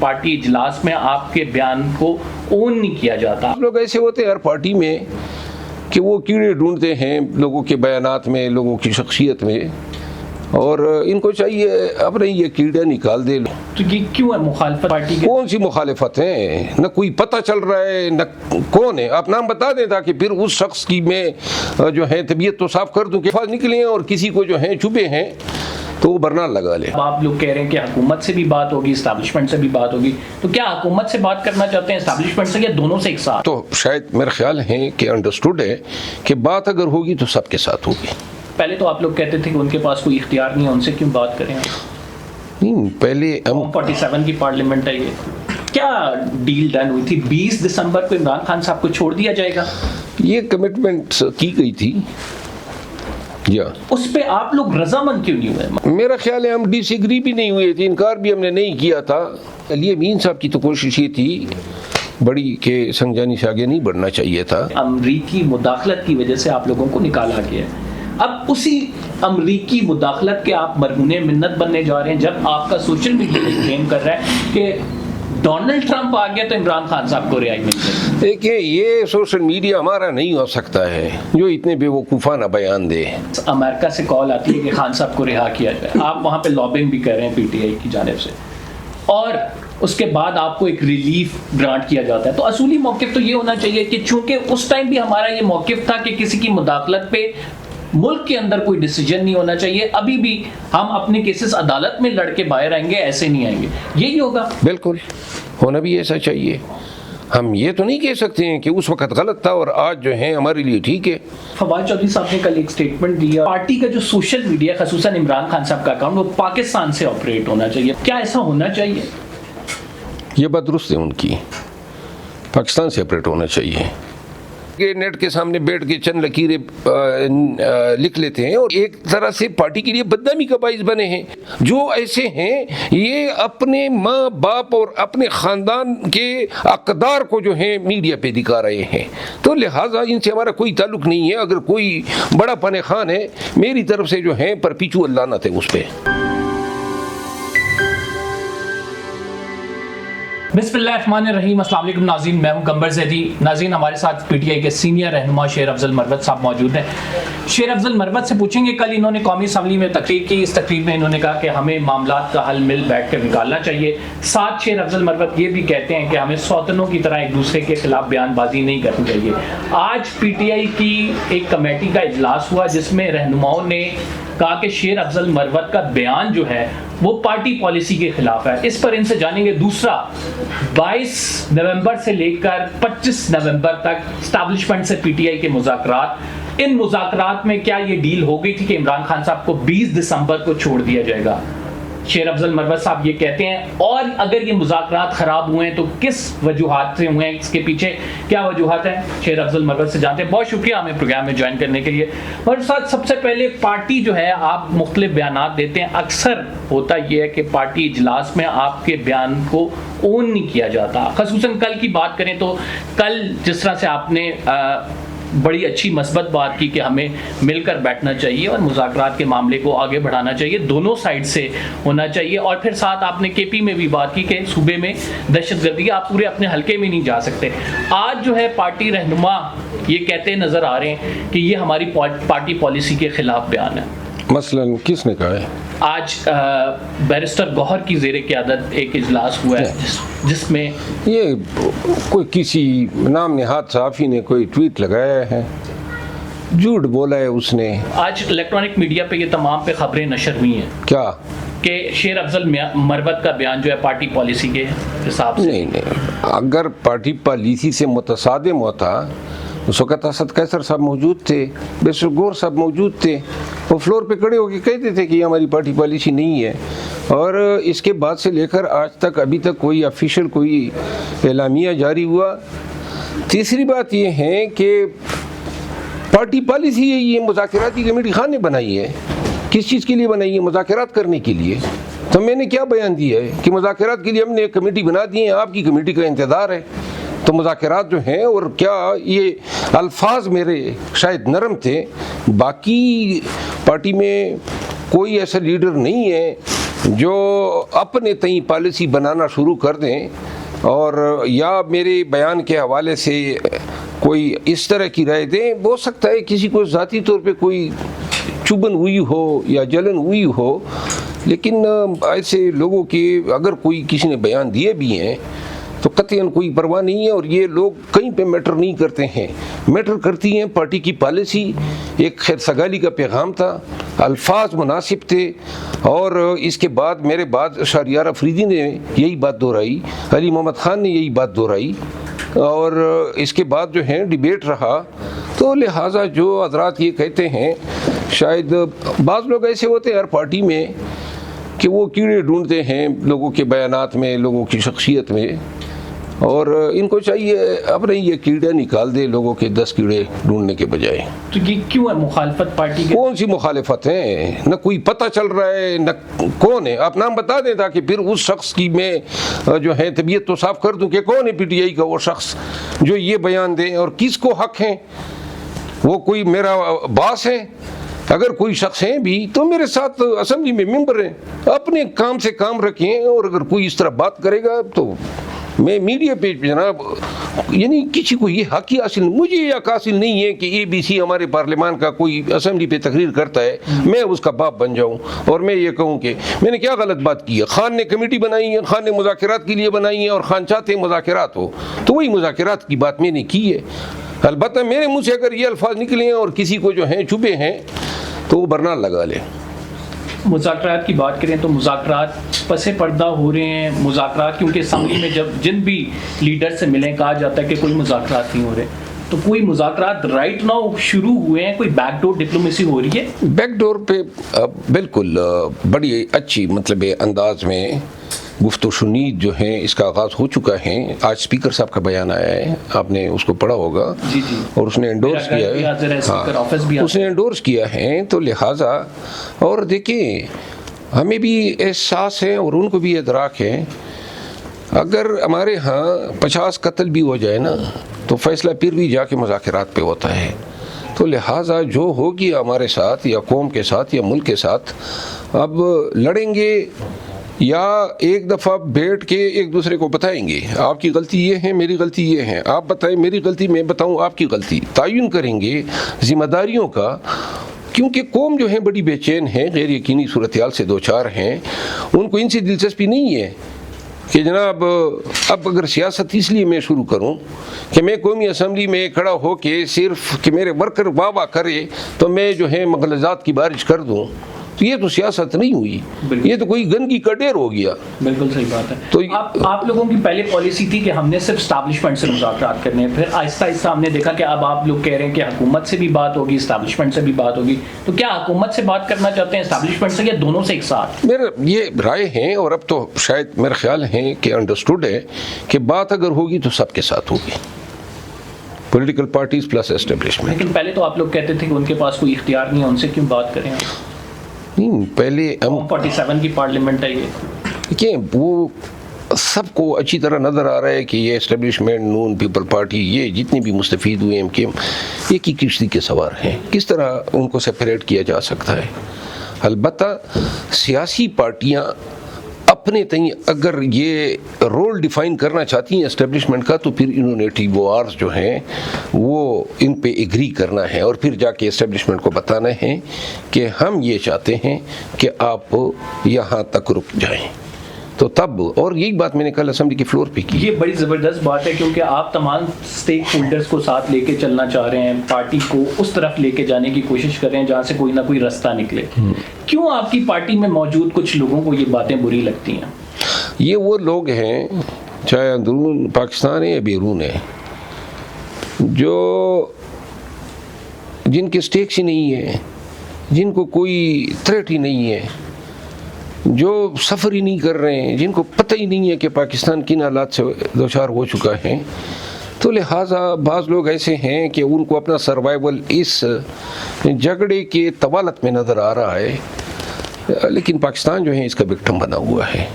Party اجلاس میں آپ کے بیان کو اون نہیں کیا جاتا. لوگ ایسے ہوتے ہیں ہر پارٹی میں کہ وہ کیڑے ڈھونڈتے ہیں لوگوں کے بیانات میں، لوگوں کی شخصیت میں، اور ان کو چاہیے اب نہیں یہ کیڑے نکال دے. تو یہ کیوں ہے مخالفت پارٹی کی؟ کون سی مخالفت ہے؟ نہ کوئی پتہ چل رہا ہے نہ کون ہے. آپ نام بتا دیں تاکہ پھر اس شخص کی میں جو ہے طبیعت تو صاف کر دوں کہ الفاظ نکلے ہیں اور کسی کو جو ہیں چھپے ہیں تو وہ برنامہ لگا لے. آپ لوگ کہہ رہے ہیں کہ حکومت سے بھی بات ہوگی، اسٹیبلشمنٹ سے بھی بات ہوگی، تو کیا حکومت سے بات کرنا چاہتے ہیں، اسٹیبلشمنٹ سے، یا دونوں سے ایک ساتھ؟ تو شاید میرا خیال ہے کہ انڈرسٹوڈ ہے کہ بات اگر ہوگی تو سب کے ساتھ ہوگی. پہلے تو آپ لوگ کہتے تھے کہ ان کے پاس کوئی اختیار نہیں ہے، ان سے کیوں بات کریں؟ نہیں، پہلے ہم 47 کی پارلیمنٹ ہے. یہ کیا ڈیل ڈن ہوئی تھی؟ 20 دسمبر کو عمران خان صاحب کو چھوڑ دیا جائے گا، یہ کمٹمنٹ کی گئی تھی. اس پہ آپ لوگ رضامند کیوں نہیں ہوئے؟ میرا خیال ہے ہم ڈس ایگری بھی نہیں ہوئے تھے، انکار بھی ہم نے نہیں کیا تھا. علی امین صاحب کی تو کوشش یہ تھی بڑی کہ سنجانی سے آگے نہیں بڑھنا چاہیے تھا. امریکی مداخلت کی وجہ سے آپ لوگوں کو نکالا گیا ہے. اب اسی امریکی مداخلت کے آپ مرہون منت بننے جا رہے ہیں، جب آپ کا سوشل میڈیا کلیم کر رہا ہے کہ ڈونلڈ ٹرمپ آ گیا تو عمران خان صاحب کو رہائی مل جائے. دیکھیں، یہ سوشل میڈیا ہمارا نہیں ہو سکتا ہے جو اتنے بے وقوفانہ بیان دے. امریکہ سے کال آتی ہے کہ خان صاحب کو رہا کیا جائے، آپ وہاں پہ لابنگ بھی کر رہے ہیں پی ٹی آئی کی جانب سے، اور اس کے بعد آپ کو ایک ریلیف گرانٹ کیا جاتا ہے. تو اصولی موقف تو یہ ہونا چاہیے کہ چونکہ اس ٹائم بھی ہمارا یہ موقف تھا کہ کسی کی مداخلت پہ ملک کے اندر کوئی ڈیسیجن نہیں ہونا چاہیے، ابھی بھی ہم اپنے کیسز عدالت میں لڑ کے باہر آئیں گے، ایسے نہیں آئیں گے، یہی ہوگا. بالکل ہونا بھی ایسا چاہیے. ہم یہ تو نہیں کہہ سکتے ہیں کہ اس وقت غلط تھا اور آج جو ہے ہمارے لیے ٹھیک ہے. فواد چودھری صاحب نے کل ایک سٹیٹمنٹ دیا، پارٹی کا جو سوشل میڈیا خصوصاً عمران خان صاحب کا اکاؤنٹ وہ پاکستان سے آپریٹ ہونا چاہیے. کیا ایسا ہونا چاہیے؟ یہ بات درست ہے ان کی، پاکستان سے آپریٹ ہونا چاہیے. کہ نیٹ کے سامنے بیٹھ کے چند لکیریں لکھ لیتے ہیں اور ایک طرح سے پارٹی کے لیے بدنامی کا باعث بنے ہیں. جو ایسے ہیں یہ اپنے ماں باپ اور اپنے خاندان کے اقدار کو جو ہے میڈیا پہ دکھا رہے ہیں، تو لہٰذا ان سے ہمارا کوئی تعلق نہیں ہے. اگر کوئی بڑا پن خان ہے میری طرف سے جو ہے پرپیچوئل لعنت ہے اس پہ. بسم اللہ الرحمن الرحیم. السلام علیکم ناظرین، میں ہوں قمبر زیدی. ناظرین، ہمارے ساتھ پی ٹی آئی کے سینئر رہنما شیر افضل مروت صاحب موجود ہیں. شیر افضل مروت سے پوچھیں گے، کل انہوں نے قومی اسمبلی میں تقریر کی، اس تقریر میں انہوں نے کہا کہ ہمیں معاملات کا حل مل بیٹھ کر نکالنا چاہیے. ساتھ شیر افضل مروت یہ بھی کہتے ہیں کہ ہمیں سوتنوں کی طرح ایک دوسرے کے خلاف بیان بازی نہیں کرنی چاہیے. آج پی ٹی آئی کی ایک کمیٹی کا اجلاس ہوا جس میں رہنماؤں نے کہا کہ شیر افضل مروت کا بیان جو ہے وہ پارٹی پالیسی کے خلاف ہے. اس پر ان سے جانیں گے. دوسرا، 22 نومبر سے لے کر 25 نومبر تک اسٹیبلشمنٹ سے پی ٹی آئی کے مذاکرات، ان مذاکرات میں کیا یہ ڈیل ہو گئی تھی کہ عمران خان صاحب کو 20 دسمبر کو چھوڑ دیا جائے گا؟ شیر افضل مروت صاحب یہ کہتے ہیں، اور اگر یہ مذاکرات خراب ہوئے ہیں تو کس وجوہات سے ہوئے ہیں، اس کے پیچھے کیا وجوہات ہیں؟ شیر افضل مروت سے جانتے ہیں. بہت شکریہ ہمیں پروگرام میں جوائن کرنے کے لیے. اور ساتھ سب سے پہلے، پارٹی جو ہے آپ مختلف بیانات دیتے ہیں، اکثر ہوتا یہ ہے کہ پارٹی اجلاس میں آپ کے بیان کو اون نہیں کیا جاتا. خصوصاً کل کی بات کریں تو کل جس طرح سے آپ نے بڑی اچھی مثبت بات کی کہ ہمیں مل کر بیٹھنا چاہیے اور مذاکرات کے معاملے کو آگے بڑھانا چاہیے، دونوں سائڈ سے ہونا چاہیے. اور پھر ساتھ آپ نے کے پی میں بھی بات کی کہ صوبے میں دہشت گردی، آپ پورے اپنے حلقے میں نہیں جا سکتے. آج جو ہے پارٹی رہنما یہ کہتے نظر آ رہے ہیں کہ یہ ہماری پارٹی پالیسی کے خلاف بیان ہے. مثلاً کس نے کہا ہے؟ آج بیرسٹر گوہر کی زیر قیادت ایک اجلاس ہوا ہے جس میں یہ کوئی کسی نام نہاد صحافی نے کوئی ٹویٹ لگایا ہے، جھوٹ بولا ہے اس نے. آج الیکٹرانک میڈیا پہ یہ تمام پہ خبریں نشر ہوئی ہیں کیا کہ شیر افضل مروت کا بیان جو ہے پارٹی پالیسی کے حساب سے نہیں، اگر پارٹی پالیسی سے متصادم ہوتا اس وقت اسد قیصر صاحب موجود تھے، بیرسٹر گور صاحب موجود تھے، وہ فلور پہ کھڑے ہو کے کہتے تھے کہ یہ ہماری پارٹی پالیسی نہیں ہے. اور اس کے بعد سے لے کر آج تک ابھی تک کوئی آفیشیل کوئی اعلامیہ جاری ہوا. تیسری بات یہ ہے کہ پارٹی پالیسی یہ مذاکراتی کمیٹی خان نے بنائی ہے. کس چیز کے لیے بنائی ہے؟ مذاکرات کرنے کے لیے. تو میں نے کیا بیان دیا ہے کہ مذاکرات کے لیے ہم نے ایک کمیٹی بنا دی ہے، آپ کی کمیٹی کا انتظار ہے. تو مذاکرات جو ہیں، اور کیا یہ الفاظ میرے شاید نرم تھے، باقی پارٹی میں کوئی ایسا لیڈر نہیں ہے جو اپنے تئیں پالیسی بنانا شروع کر دیں اور یا میرے بیان کے حوالے سے کوئی اس طرح کی رائے دیں، ہو سکتا ہے کسی کو ذاتی طور پہ کوئی چبھن ہوئی ہو یا جلن ہوئی ہو، لیکن ایسے لوگوں کے اگر کوئی کسی نے بیان دیے بھی ہیں تو قطعاً کوئی پرواہ نہیں ہے، اور یہ لوگ کہیں پہ میٹر نہیں کرتے ہیں، میٹر کرتی ہیں پارٹی کی پالیسی۔ ایک خیر سگالی کا پیغام تھا، الفاظ مناسب تھے، اور اس کے بعد میرے بعد شہریار افریدی نے یہی بات دہرائی، علی محمد خان نے یہی بات دہرائی، اور اس کے بعد جو ہے ڈیبیٹ رہا۔ تو لہٰذا جو حضرات یہ کہتے ہیں، شاید بعض لوگ ایسے ہوتے ہیں ہر پارٹی میں کہ وہ کیڑے ڈھونڈتے ہیں لوگوں کے بیانات میں، لوگوں کی شخصیت میں، اور ان کو چاہیے اپنے یہ کیڑے نکال دے لوگوں کے 10 کیڑے ڈھونڈنے کے بجائے۔ تو یہ کیوں ہے مخالفت پارٹی کے؟ کون سی مخالفت ہے؟ نہ کوئی پتہ چل رہا ہے، نہ کون ہے۔ آپ نام بتا دیں تاکہ پھر اس شخص کی میں جو ہے طبیعت تو صاف کر دوں کہ کون ہے پی ٹی آئی کا وہ شخص جو یہ بیان دیں، اور کس کو حق ہیں۔ وہ کوئی میرا باس ہے؟ اگر کوئی شخص ہیں بھی تو میرے ساتھ اسمبلی میں ممبر ہیں، اپنے کام سے کام رکھیں، اور اگر کوئی اس طرح بات کرے گا تو میں میڈیا پہ جناب، یعنی کسی کو یہ حق ہی حاصل، مجھے یہ حق حاصل نہیں ہے کہ اے بی سی ہمارے پارلیمان کا کوئی اسمبلی پہ تقریر کرتا ہے میں اس کا باپ بن جاؤں اور میں یہ کہوں کہ میں نے کیا غلط بات کی ہے۔ خان نے کمیٹی بنائی ہے، خان نے مذاکرات کے لیے بنائی ہے، اور خان چاہتے ہیں مذاکرات ہو، تو وہی مذاکرات کی بات میں نے کی ہے۔ البتہ میرے منہ سے اگر یہ الفاظ نکلے ہیں اور کسی کو جو ہیں چھپے ہیں تو وہ برنامہ لگا لے۔ مذاکرات کی بات کریں تو مذاکرات پس پردہ ہو رہے ہیں، مذاکرات کیونکہ اسمبلی میں جب جن بھی لیڈر سے ملیں کہا جاتا ہے کہ کوئی مذاکرات نہیں ہو رہے، تو کوئی مذاکرات رائٹ ناؤ شروع ہوئے ہیں، کوئی بیک ڈور ڈپلومیسی ہو رہی ہے؟ بیک ڈور پہ بالکل بڑی اچھی مطلب انداز میں گفت و شنید جو ہیں اس کا آغاز ہو چکا ہے۔ آج اسپیکر صاحب کا بیان آیا ہے، آپ نے اس کو پڑھا ہوگا، جی جی، اور اس نے انڈورس کیا ہے، اس نے انڈورس کیا ہے۔ تو لہٰذا اور دیکھیں ہمیں بھی احساس ہے اور ان کو بھی ادراک ہے، اگر ہمارے ہاں 50 قتل بھی ہو جائے نا تو فیصلہ پھر بھی جا کے مذاکرات پہ ہوتا ہے۔ تو لہٰذا جو ہوگی ہمارے ساتھ یا قوم کے ساتھ یا ملک کے ساتھ، اب لڑیں گے یا ایک دفعہ بیٹھ کے ایک دوسرے کو بتائیں گے آپ کی غلطی یہ ہے، میری غلطی یہ ہے، آپ بتائیں میری غلطی، میں بتاؤں آپ کی غلطی، تعین کریں گے ذمہ داریوں کا، کیونکہ قوم جو ہے بڑی بے چین ہے، غیر یقینی صورتحال سے دوچار ہیں، ان کو ان سے دلچسپی نہیں ہے کہ جناب اب اگر سیاست اس لیے میں شروع کروں کہ میں قومی اسمبلی میں کھڑا ہو کے صرف کہ میرے ورکر واہ واہ کرے تو میں جو ہے مغلظات کی بارش کر دوں، تو یہ تو سیاست نہیں ہوئی، یہ تو کوئی گندگی کا ڈھیر ہو گیا۔ بالکل صحیح بات ہے۔ تو آپ لوگوں کی پہلے پالیسی تھی کہ ہم نے صرف اسٹیبلشمنٹ سے مذاکرات کرنے ہیں، پھر آہستہ آہستہ ہم نے دیکھا کہ اب آپ لوگ کہہ رہے ہیں کہ حکومت سے بھی بات ہوگی، اسٹیبلشمنٹ سے بھی بات ہوگی، تو کیا حکومت سے بات کرنا چاہتے ہیں اسٹیبلشمنٹ سے، یا دونوں سے ایک ساتھ؟ میرا یہ رائے ہے، اور اب تو شاید میرا خیال ہے کہ انڈرسٹوڈ ہے کہ بات اگر ہوگی تو سب کے ساتھ ہوگی، پولیٹیکل پارٹیز پلس اسٹیبلشمنٹ۔ لیکن پہلے تو آپ لوگ کہتے تھے کہ ان کے پاس کوئی اختیار نہیں ہے، ان سے کیوں بات کریں؟ نہیں، پہلے ہم 47 کی پارلیمنٹ ہے یہ، دیکھیں وہ سب کو اچھی طرح نظر آ رہا ہے کہ یہ اسٹیبلشمنٹ، نون پیپل پارٹی، یہ جتنے بھی مستفید ہوئے ہیں کہ ایک ہی کشتی کے سوار ہیں، کس طرح ان کو سیپریٹ کیا جا سکتا ہے۔ البتہ سیاسی پارٹیاں اپنے تئیں اگر یہ رول ڈیفائن کرنا چاہتی ہیں اسٹیبلشمنٹ کا، تو پھر انہوں نے ٹی او آرز جو ہیں وہ ان پہ ایگری کرنا ہے، اور پھر جا کے اسٹیبلشمنٹ کو بتانا ہے کہ ہم یہ چاہتے ہیں کہ آپ یہاں تک رک جائیں، تو تب، اور یہی بات میں نے کل اسمبلی کے فلور پہ کی۔ یہ بڑی زبردست بات ہے، کیونکہ آپ تمام سٹیک ہولڈرز کو ساتھ لے کے چلنا چاہ رہے ہیں، پارٹی کو اس طرف لے کے جانے کی کوشش کر رہے ہیں جہاں سے کوئی نہ کوئی رستہ نکلے۔ کیوں آپ کی پارٹی میں موجود کچھ لوگوں کو یہ باتیں بری لگتی ہیں؟ یہ وہ لوگ ہیں، چاہے اندرون پاکستان ہے یا بیرون ہے، جو جن کے سٹیکس ہی نہیں ہے، جن کو کوئی تھریٹ ہی نہیں ہے، جو سفر ہی نہیں کر رہے ہیں، جن کو پتہ ہی نہیں ہے کہ پاکستان کن حالات سے دوچار ہو چکا ہے۔ تو لہٰذا بعض لوگ ایسے ہیں کہ ان کو اپنا سروائیول اس جھگڑے کے طوالت میں نظر آ رہا ہے، لیکن پاکستان جو ہے اس کا وکٹم بنا ہوا ہے۔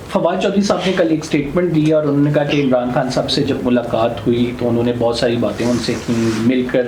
فواد چودھری صاحب نے کل ایک سٹیٹمنٹ دیا اور انہوں نے کہا کہ عمران خان صاحب سے جب ملاقات ہوئی تو انہوں نے بہت ساری باتیں ان سے کی، مل کر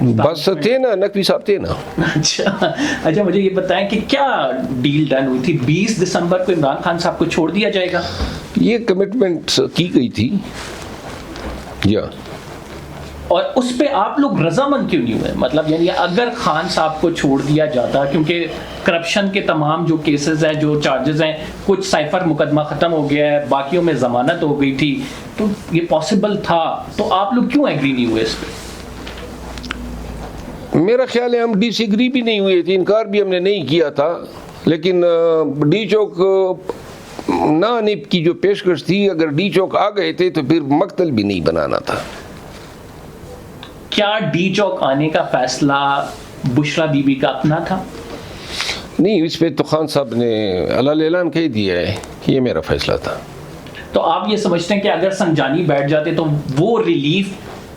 بس تھے نا، نقوی صاحب تھے نا. اچھا مجھے یہ بتائیں کہ کیا ڈیل ڈن ہوئی تھی 20 دسمبر کو عمران خان صاحب کو چھوڑ دیا جائے گا؟ یہ کمٹمنٹ کی گئی تھی اور اس پہ آپ لوگ رضامند کیوں نہیں ہوئے؟ مطلب یعنی اگر خان صاحب کو چھوڑ دیا جاتا، کیونکہ کرپشن کے تمام جو کیسز ہیں، جو چارجز ہیں، کچھ سائفر مقدمہ ختم ہو گیا ہے، باقیوں میں ضمانت ہو گئی تھی، تو یہ پاسبل تھا، تو آپ لوگ کیوں ایگری نہیں ہوئے اس پہ؟ میرا خیال ہے ہم ڈس ایگری بھی نہیں ہوئے تھے، انکار بھی ہم نے نہیں کیا تھا، لیکن ڈی چوک نہ آنے کی جو پیشکش تھی، اگر ڈی چوک آ گئے تھے تو پھر مقتل بھی نہیں بنانا تھا. کیا ڈی چوک آنے کا فیصلہ بشرا بی بی کا اپنا تھا؟ نہیں، اس پہ تو خان صاحب نے علل اعلان کہہ دیا ہے کہ یہ میرا فیصلہ تھا. تو آپ یہ سمجھتے ہیں کہ اگر سنجانی بیٹھ جاتے تو وہ ریلیف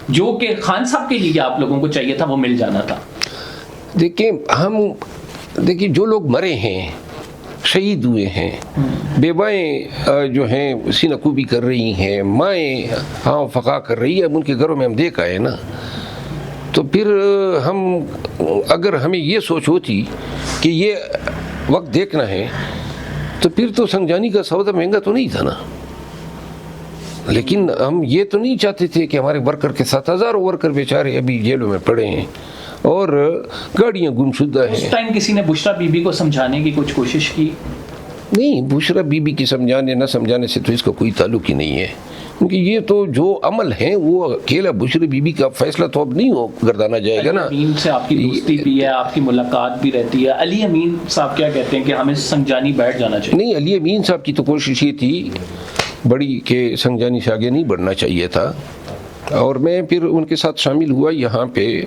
جو کہ خان صاحب کے لیے آپ لوگوں کو چاہیے تھا وہ مل جانا تھا؟ دیکھیں جو لوگ مرے ہیں، شہید ہوئے ہیں، بیوائیں جو ہیں سینہ کوبی کر رہی ہیں، مائیں ہاں فقا کر رہی ہیں، اب ان کے گھروں میں ہم دیکھ آئے نا. تو پھر اگر ہمیں یہ سوچ ہوتی کہ یہ وقت دیکھنا ہے تو پھر تو سنجانی کا سودا مہنگا تو نہیں تھا نا. لیکن ہم یہ تو نہیں چاہتے تھے کہ ہمارے ورکر کے ساتھ ہزاروں ورکر بیچارے ابھی جیلوں میں پڑے ہیں اور گاڑیاں گمشدہ ہیں. اس ٹائم کسی نے بشرا بی بی کو سمجھانے کی کچھ کوشش کی؟ نہیں، بشرا بی بی کی سمجھانے نہ سمجھانے سے تو اس کا کوئی تعلق ہی نہیں ہے، کیونکہ یہ تو جو عمل ہیں وہ اکیلا بشرا بی بی کا فیصلہ تو اب نہیں گردانا جائے گا نا. علی امین سے آپ کی دوستی بھی ہے، آپ کی ملاقات بھی رہتی ہے. علی امین صاحب کیا کہتے ہیں کہ ہمیں سنجانی بیٹھ جانا چاہیے؟ نہیں، علی امین صاحب کی تو کوشش یہ تھی بڑی کہ سنجانی سے آگے نہیں بڑھنا چاہیے تھا، اور میں پھر ان کے ساتھ شامل ہوا یہاں پہ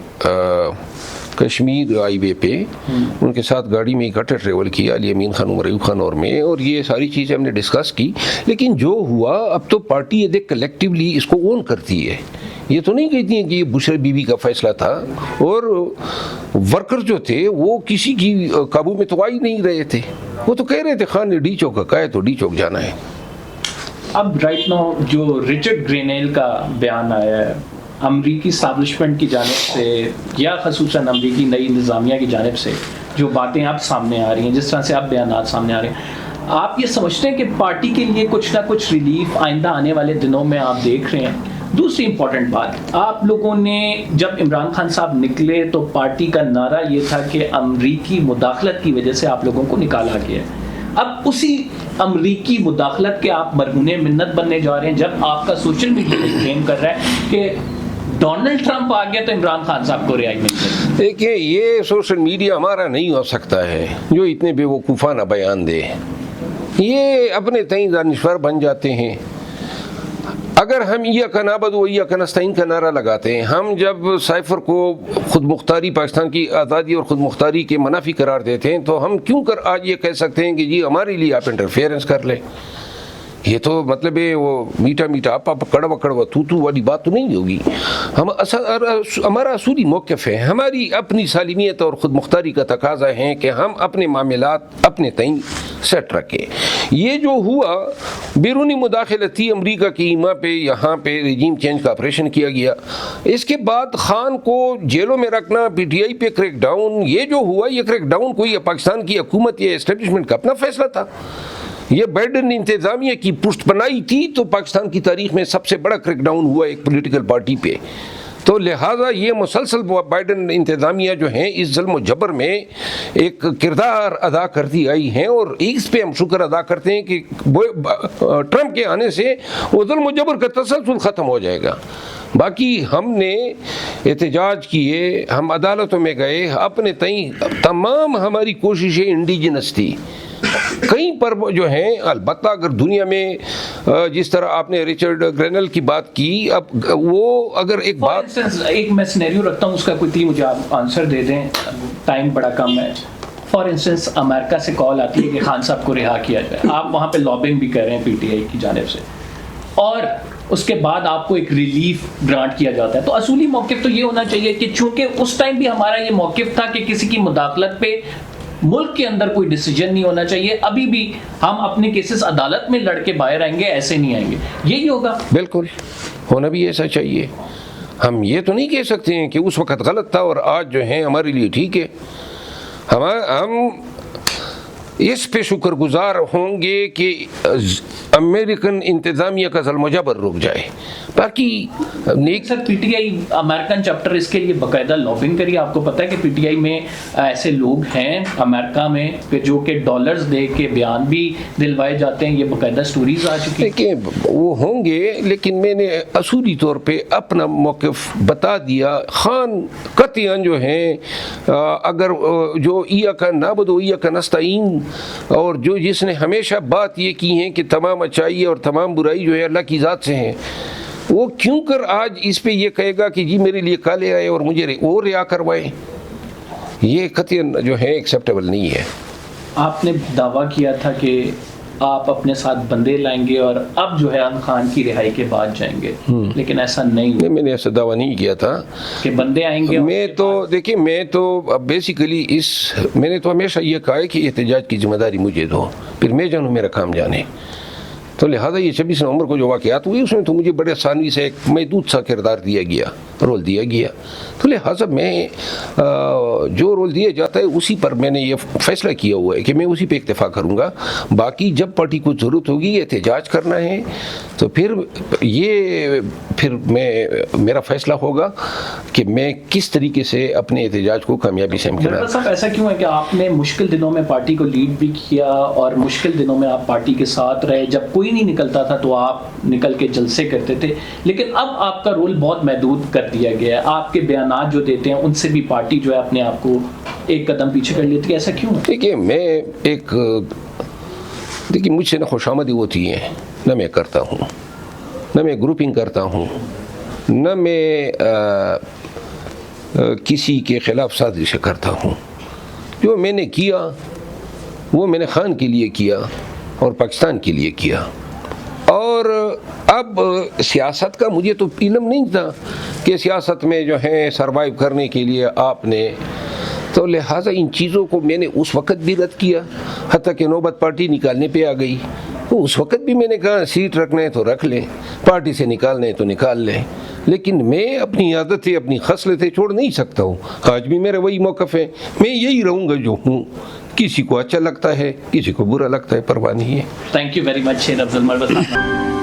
کشمیر ہائی وے پہ، ان کے ساتھ گاڑی میں اکٹھے ٹریول کیا، علی امین خان، عمر ایوب خان اور میں، اور یہ ساری چیزیں ہم نے ڈسکس کی. لیکن جو ہوا اب تو پارٹی کلیکٹیولی اس کو اون کرتی ہے، یہ تو نہیں کہتی ہیں کہ یہ بشرا بی بی کا فیصلہ تھا. اور ورکر جو تھے وہ کسی کی قابو میں تو آ ہی نہیں رہے تھے، وہ تو کہہ رہے تھے خان نے ڈی چوک کا کہا ہے تو ڈی چوک جانا ہے. اب رائٹ نو جو رچرڈ گرینیل کا بیان آیا ہے امریکی اسٹیبلشمنٹ کی جانب سے یا خصوصاً امریکی نئی انتظامیہ کی جانب سے، جو باتیں اب سامنے آ رہی ہیں، جس طرح سے اب بیانات سامنے آ رہے ہیں، آپ یہ سمجھتے ہیں کہ پارٹی کے لیے کچھ نہ کچھ ریلیف آئندہ آنے والے دنوں میں آپ دیکھ رہے ہیں؟ دوسری امپورٹنٹ بات، آپ لوگوں نے جب عمران خان صاحب نکلے تو پارٹی کا نعرہ یہ تھا کہ امریکی مداخلت کی وجہ سے آپ لوگوں کو نکالا گیا ہے. اب اسی امریکی مداخلت کے آپ مرہون منت بننے جا رہے ہیں، جب آپ کا سوشل میڈیا کلیم کر رہا ہے کہ ڈونلڈ ٹرمپ آ گیا تو عمران خان صاحب کو رہائی مل جائے. دیکھیں، یہ سوشل میڈیا ہمارا نہیں ہو سکتا ہے جو اتنے بے وقوفانہ بیان دے. یہ اپنے تئیں دانشور بن جاتے ہیں. اگر ہم ایاک نعبد و ایاک نستعین کا نعرہ لگاتے ہیں، ہم جب سائفر کو خود مختاری، پاکستان کی آزادی اور خود مختاری کے منافی قرار دیتے ہیں، تو ہم کیوں کر آج یہ کہہ سکتے ہیں کہ جی ہمارے لیے آپ انٹرفیئرنس کر لیں؟ یہ تو مطلب ہے وہ میٹھا میٹھا آپ کڑوا کڑوا تو والی بات تو نہیں ہوگی. ہمارا اصولی موقف ہے، ہماری اپنی سالمیت اور خود مختاری کا تقاضا ہے کہ ہم اپنے معاملات اپنے تئیں سیٹ رکھیں. یہ جو ہوا بیرونی مداخلت تھی امریکہ کی ایما پہ، یہاں پہ رجیم چینج کا آپریشن کیا گیا. اس کے بعد خان کو جیلوں میں رکھنا، پی ٹی آئی پہ کریک ڈاؤن، یہ جو ہوا یہ کریک ڈاؤن کوئی پاکستان کی حکومت یا اسٹیبلشمنٹ کا اپنا فیصلہ تھا. یہ بائیڈن انتظامیہ کی پشت پناہی تھی، تو پاکستان کی تاریخ میں سب سے بڑا کریک ڈاؤن ہوا ایک پولیٹیکل پارٹی پہ. تو لہٰذا یہ مسلسل بائیڈن انتظامیہ جو ہیں اس ظلم و جبر میں ایک کردار ادا کرتی آئی ہیں، اور اس پہ ہم شکر ادا کرتے ہیں کہ ٹرمپ کے آنے سے وہ ظلم و جبر کا تسلسل ختم ہو جائے گا. باقی ہم نے احتجاج کیے، ہم عدالتوں میں گئے، اپنے تئیں تمام ہماری کوششیں انڈیجنس تھی. کہیں پر جو ہیں البتہ اگر دنیا میں جس طرح آپ نے ریچرڈ گرینل کی بات کی، اب وہ اگر ایک بات ایک میں سینیریو رکھتا ہوں، اس کا کوئی مجھے آپ آنسر دے دیں، ٹائم بڑا کم ہے. فار انسٹنس امریکہ سے کال آتی ہے کہ خان صاحب کو رہا کیا جائے، آپ وہاں پہ لابنگ بھی کر رہے ہیں پی ٹی آئی کی جانب سے، اور اس کے بعد آپ کو ایک ریلیف گرانٹ کیا جاتا ہے. تو اصولی موقف تو یہ ہونا چاہیے کہ چونکہ اس ٹائم بھی ہمارا یہ موقف تھا کہ کسی کی مداخلت پہ ملک کے اندر کوئی ڈیسیجن نہیں ہونا چاہیے، ابھی بھی ہم اپنے کیسز عدالت میں لڑ کے باہر آئیں گے، ایسے نہیں آئیں گے، یہی ہوگا. بالکل ہونا بھی ایسا چاہیے. ہم یہ تو نہیں کہہ سکتے ہیں کہ اس وقت غلط تھا اور آج جو ہے ہمارے لیے ٹھیک ہے. ہم اس پہ شکر گزار ہوں گے کہ امریکن انتظامیہ کا ظلم و جبر رک جائے. باقی نیک سر PTI American chapter اس کے لیے باقاعدہ لابنگ کری. آپ کو پتہ ہے کہ پی ٹی آئی میں ایسے لوگ ہیں امریکہ میں کہ جو کہ ڈالرز دے کے بیان بھی دلوائے جاتے ہیں, یہ باقاعدہ سٹوریز آ چکی ہیں. دیکھیں وہ ہوں گے, لیکن میں نے اصولی طور پہ اپنا موقف بتا دیا. خان قطعاً جو ہیں اگر جو ایاک نعبد و ایاک نستعین اور جس نے ہمیشہ بات یہ کی ہے کہ تمام اچائی اور تمام برائی جو ہے اللہ کی ذات سے ہیں, وہ کیوں کر آج اس پہ یہ کہے گا کہ جی میرے لیے کالے آئے اور مجھے اور ریا کروائے؟ یہ قطعاً جو ہے ایکسیپٹیبل نہیں ہے. آپ نے دعویٰ کیا تھا کہ آپ اپنے ساتھ بندے لائیں گے اور اب جو ہے عامر خان کی رہائی کے بعد جائیں گے, لیکن ایسا نہیں ہوا. میں نے ایسا دعویٰ نہیں کیا تھا کہ بندے آئیں گے. میں تو دیکھیں میں تو بیسیکلی میں نے تو ہمیشہ یہ کہا ہے کہ احتجاج کی ذمہ داری مجھے دو, پھر میں جانوں میرا کام جانے. تو لہٰذا یہ 26 نومبر کو جو واقعات ہوئی اس میں تو مجھے بڑے آسانی سے ایک محدود سا کردار دیا گیا, رول دیا گیا. تو لہٰذا میں جو رول دیا جاتا ہے اسی پر میں نے یہ فیصلہ کیا ہوا ہے کہ میں اسی پہ اکتفا کروں گا. باقی جب پارٹی کو ضرورت ہوگی احتجاج کرنا ہے تو پھر میرا فیصلہ ہوگا کہ میں کس طریقے سے اپنے احتجاج کو کامیابی سے امکنات. صاحب ایسا کیوں ہے کہ آپ نے مشکل دنوں میں پارٹی کو لیڈ بھی کیا اور مشکل دنوں میں آپ پارٹی کے ساتھ رہے, جب کوئی نہیں نکلتا تھا تو آپ نکل کے جلسے کرتے تھے, لیکن اب آپ کا رول بہت محدود کر دیا گیا ہے. آپ کے بیانات جو دیتے ہیں ان سے بھی پارٹی جو ہے اپنے آپ کو ایک قدم پیچھے کر لیتی ہے, ایسا کیوں ہے؟ دیکھیں مجھ سے نہ خوشامدی ہوتی ہے, نہ میں کرتا ہوں, نہ میں گروپنگ کرتا ہوں, نہ میں کسی کے خلاف سازش کرتا ہوں. جو میں نے کیا وہ میں نے خان کے لیے کیا اور پاکستان کے لیے کیا. اور اب سیاست کا مجھے تو علم نہیں تھا کہ سیاست میں جو ہے سروائیو کرنے کے لیے آپ نے, تو لہٰذا ان چیزوں کو میں نے اس وقت بھی رد کیا, حتیٰ کہ نوبت پارٹی نکالنے پہ آ گئی. تو اس وقت بھی میں نے کہا سیٹ رکھنا ہے تو رکھ لیں, پارٹی سے نکالنا ہے تو نکال لیں, لیکن میں اپنی عادتیں اپنی خصلتیں چھوڑ نہیں سکتا ہوں. آج بھی میرا وہی موقف ہے, میں یہی رہوں گا جو ہوں. کسی کو اچھا لگتا ہے, کسی کو برا لگتا ہے, پرواہ نہیں ہے. تھینک یو ویری مچ شیر افضل مروت صاحب.